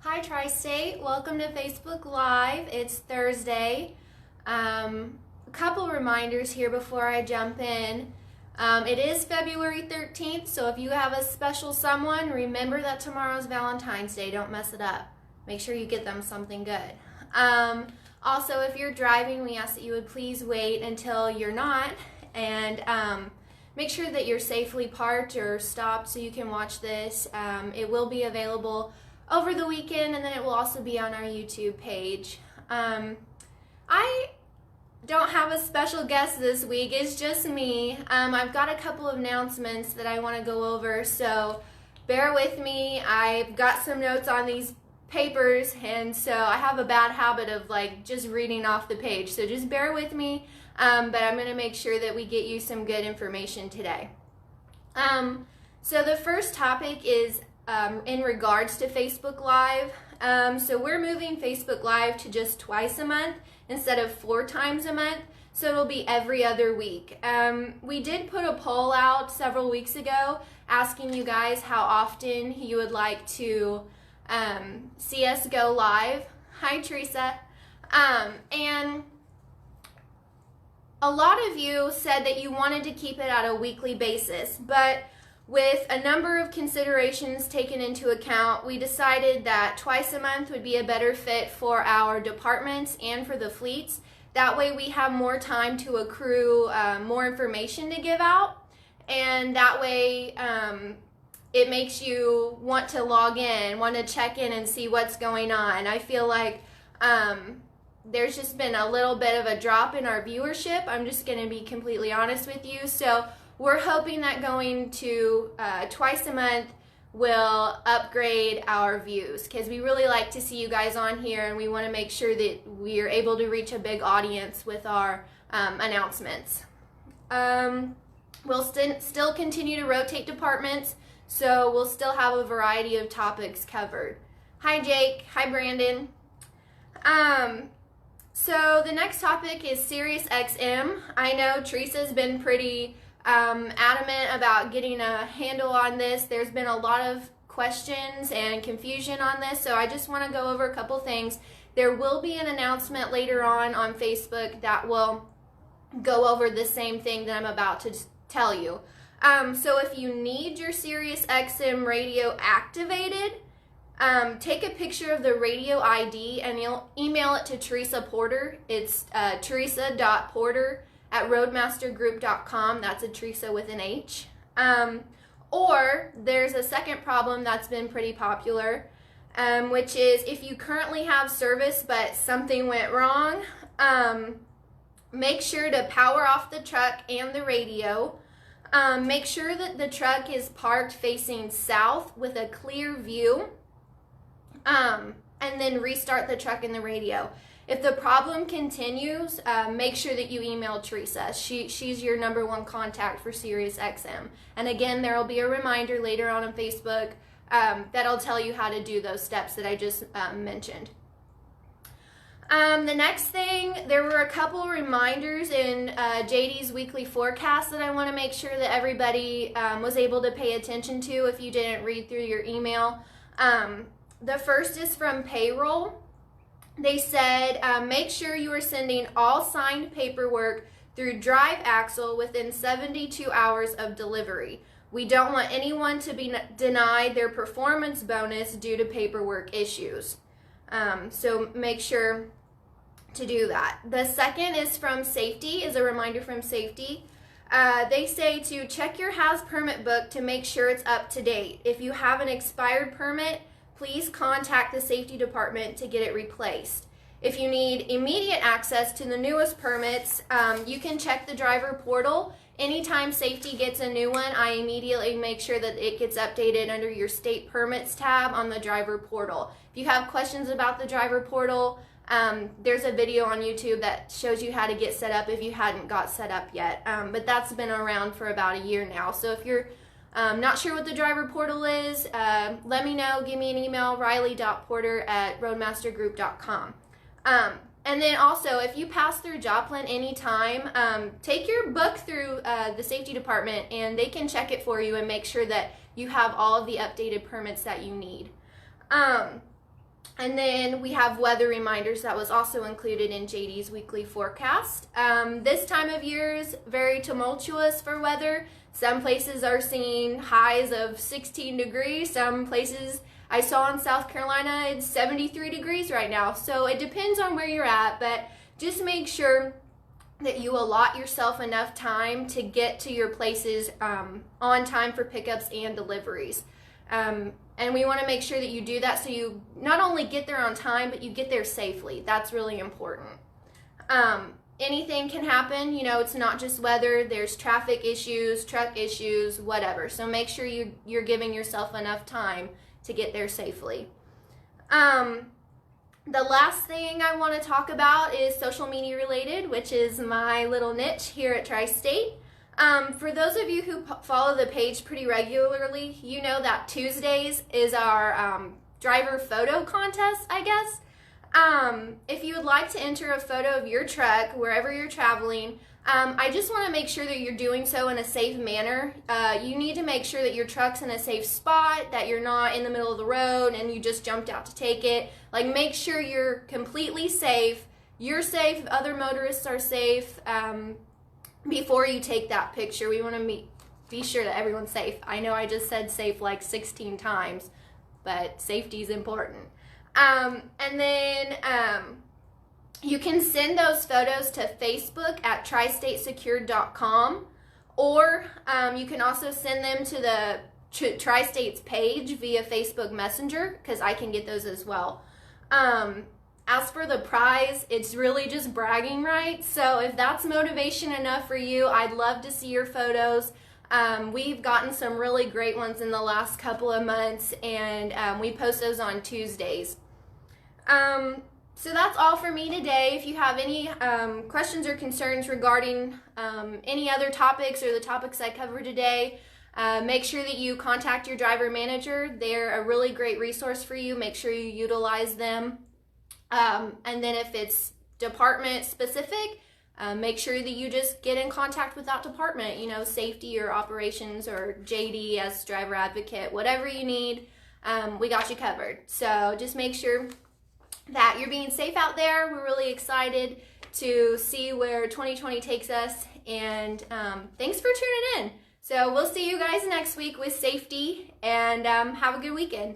Hi Tri-State, welcome to Facebook Live. It's Thursday. A couple reminders here before I jump in. It is February 13th, so if you have a special someone, remember that tomorrow's Valentine's Day. Don't mess it up. Make sure you get them something good. Also, if you're driving, we ask that you would please wait until you're not and make sure that you're safely parked or stopped so you can watch this. It will be available over the weekend, and then it will also be on our YouTube page. I don't have a special guest this week. It's just me. I've got a couple of announcements that I want to go over, so bear with me. I've got some notes on these papers, and so I have a bad habit of just reading off the page, so just bear with me, but I'm going to make sure that we get you some good information today. So the first topic is in regards to Facebook Live. So we're moving Facebook Live to just twice a month instead of 4 times a month, so it'll be every other week. We did put a poll out several weeks ago asking you guys how often you would like to see us go live. Hi Teresa. And a lot of you said that you wanted to keep it at a weekly basis, but with a number of considerations taken into account, we decided that twice a month would be a better fit for our departments and for the fleets. That way we have more time to accrue more information to give out, and that way it makes you want to log in, want to check in and see what's going on. I feel like there's just been a little bit of a drop in our viewership. I'm just going to be completely honest with you. So we're hoping that going to twice a month will upgrade our views, because we really like to see you guys on here, and we want to make sure that we are able to reach a big audience with our announcements. We'll still continue to rotate departments, so we'll still have a variety of topics covered. Hi Jake, hi Brandon. So the next topic is Sirius XM. I know Teresa's been pretty adamant about getting a handle on this. There's been a lot of questions and confusion on this, so I just want to go over a couple things. There will be an announcement later on Facebook that will go over the same thing that I'm about to tell you. So if you need your Sirius XM radio activated, take a picture of the radio ID and you'll email it to Teresa Porter. It's teresa.porter@roadmastergroup.com. That's a Teresa with an H. Or there's a second problem that's been pretty popular, which is if you currently have service but something went wrong, make sure to power off the truck and the radio. Make sure that the truck is parked facing south with a clear view, and then restart the truck and the radio. If the problem continues, make sure that you email Teresa. She's your #1 contact for Sirius XM. And again, there will be a reminder later on Facebook that'll tell you how to do those steps that I just mentioned. The next thing, there were a couple reminders in JD's weekly forecast that I want to make sure that everybody was able to pay attention to if you didn't read through your email. The first is from Payroll. They said, make sure you are sending all signed paperwork through Drive Axle within 72 hours of delivery. We don't want anyone to be denied their performance bonus due to paperwork issues. So make sure to do that. The second is from Safety, is a reminder from Safety. They say to check your HAS permit book to make sure it's up to date. If you have an expired permit, please contact the safety department to get it replaced. If you need immediate access to the newest permits, you can check the driver portal. Anytime safety gets a new one, I immediately make sure that it gets updated under your state permits tab on the driver portal. If you have questions about the driver portal, there's a video on YouTube that shows you how to get set up if you hadn't got set up yet. But that's been around for about a year now. So if you're not sure what the driver portal is, let me know. Give me an email, riley.porter@roadmastergroup.com. And then also, if you pass through Joplin anytime, take your book through the safety department and they can check it for you and make sure that you have all of the updated permits that you need. And then we have weather reminders that was also included in JD's weekly forecast. This time of year is very tumultuous for weather. Some places are seeing highs of 16 degrees. Some places I saw in South Carolina, it's 73 degrees right now. So it depends on where you're at, but just make sure that you allot yourself enough time to get to your places on time for pickups and deliveries. And we want to make sure that you do that so you not only get there on time, but you get there safely. That's really important. Anything can happen, you know, it's not just weather. There's traffic issues, truck issues, whatever. So make sure you're giving yourself enough time to get there safely. The last thing I want to talk about is social media related, which is my little niche here at Tri-State. For those of you who follow the page pretty regularly, you know that Tuesdays is our driver photo contest, I guess. If you would like to enter a photo of your truck wherever you're traveling, I just want to make sure that you're doing so in a safe manner. You need to make sure that your truck's in a safe spot, that you're not in the middle of the road and you just jumped out to take it. Like, make sure you're completely safe. You're safe, other motorists are safe. Before you take that picture, we want to be sure that everyone's safe. I know I just said safe like 16 times, but safety is important. And then you can send those photos to Facebook at tristatesecured.com, or you can also send them to the Tri-State's page via Facebook Messenger, because I can get those as well. As for the prize, it's really just bragging rights. So if that's motivation enough for you, I'd love to see your photos. We've gotten some really great ones in the last couple of months, and we post those on Tuesdays. So that's all for me today. If you have any questions or concerns regarding any other topics or the topics I covered today, make sure that you contact your driver manager. They're a really great resource for you. Make sure you utilize them. And then if it's department specific, make sure that you just get in contact with that department, you know, safety or operations or JD as driver advocate, whatever you need, we got you covered. So just make sure that you're being safe out there. We're really excited to see where 2020 takes us, and thanks for tuning in. So we'll see you guys next week with safety, and have a good weekend.